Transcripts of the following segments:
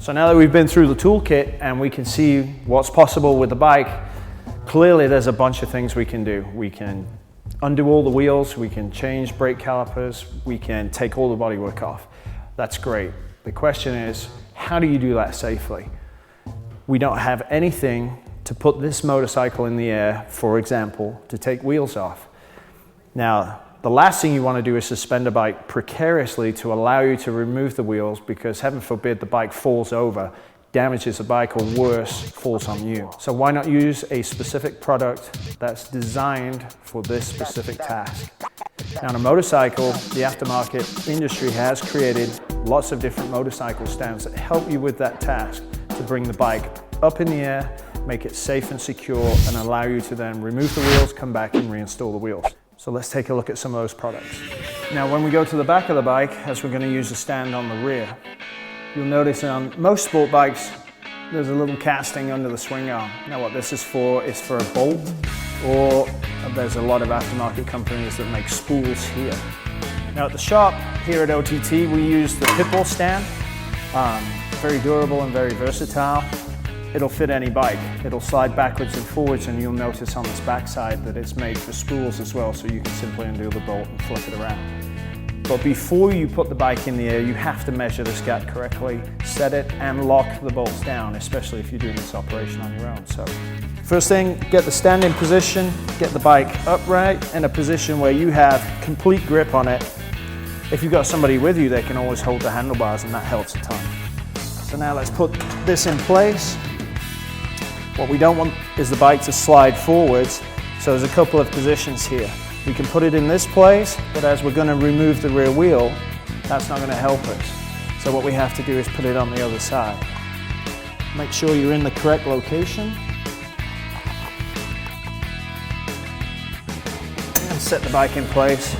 So now that we've been through the toolkit and we can see what's possible with the bike, clearly there's a bunch of things we can do. We can undo all the wheels, we can change brake calipers, we can take all the bodywork off. That's great. The question is, how do you do that safely? We don't have anything to put this motorcycle in the air, for example, to take wheels off. Now, the last thing you want to do is suspend a bike precariously to allow you to remove the wheels, because heaven forbid the bike falls over, damages the bike, or worse, falls on you. So why not use a specific product that's designed for this specific task? Now, on a motorcycle, the aftermarket industry has created lots of different motorcycle stands that help you with that task to bring the bike up in the air, make it safe and secure, and allow you to then remove the wheels, come back and reinstall the wheels. So let's take a look at some of those products. Now, when we go to the back of the bike, as we're going to use a stand on the rear, you'll notice on most sport bikes, there's a little casting under the swing arm. Now, what this is for a bolt, or there's a lot of aftermarket companies that make spools here. Now, at the shop here at OTT, we use the pitbull stand. Very durable and very versatile. It'll fit any bike. It'll slide backwards and forwards, and you'll notice on this backside that it's made for spools as well, so you can simply undo the bolt and flip it around. But before you put the bike in the air, you have to measure this gap correctly, set it, and lock the bolts down, especially if you're doing this operation on your own. So, first thing, get the stand in position, get the bike upright in a position where you have complete grip on it. If you've got somebody with you, they can always hold the handlebars, and that helps a ton. So now let's put this in place. What we don't want is the bike to slide forwards, so there's a couple of positions here. We can put it in this place, but as we're going to remove the rear wheel, that's not going to help us. So what we have to do is put it on the other side. Make sure you're in the correct location. And set the bike in place.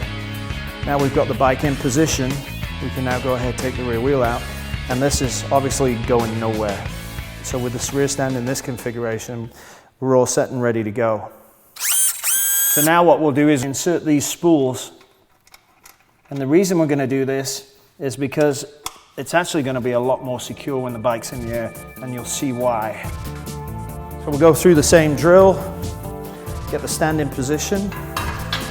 Now we've got the bike in position, we can now go ahead and take the rear wheel out. And this is obviously going nowhere. So with this rear stand in this configuration, we're all set and ready to go. So now what we'll do is insert these spools. And the reason we're going to do this is because it's actually going to be a lot more secure when the bike's in the air, and you'll see why. So we'll go through the same drill, get the stand in position,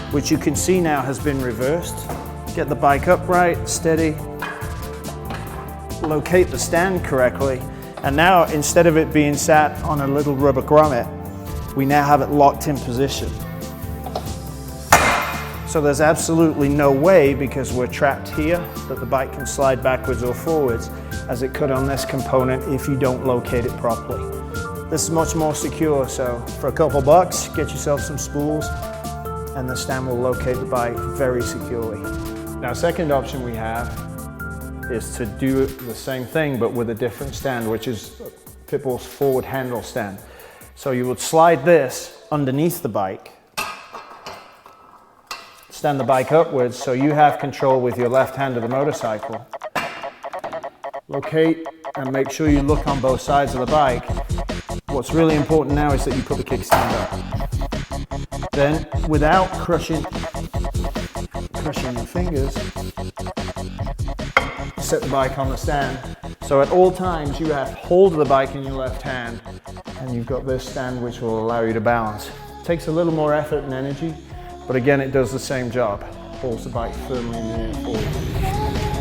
which you can see now has been reversed. Get the bike upright, steady, locate the stand correctly. And now, instead of it being sat on a little rubber grommet, we now have it locked in position. So there's absolutely no way, because we're trapped here, that the bike can slide backwards or forwards as it could on this component if you don't locate it properly. This is much more secure, so for a couple bucks, get yourself some spools and the stand will locate the bike very securely. Now, second option we have is to do the same thing but with a different stand, which is Pitbull's forward handle stand. So you would slide this underneath the bike, stand the bike upwards so you have control with your left hand of the motorcycle. Locate and make sure you look on both sides of the bike. What's really important now is that you put the kickstand up. Then, without crushing your fingers, set the bike on the stand. So at all times you have hold of the bike in your left hand, and you've got this stand which will allow you to balance. It takes a little more effort and energy, but again it does the same job. Holds the bike firmly in the air forward.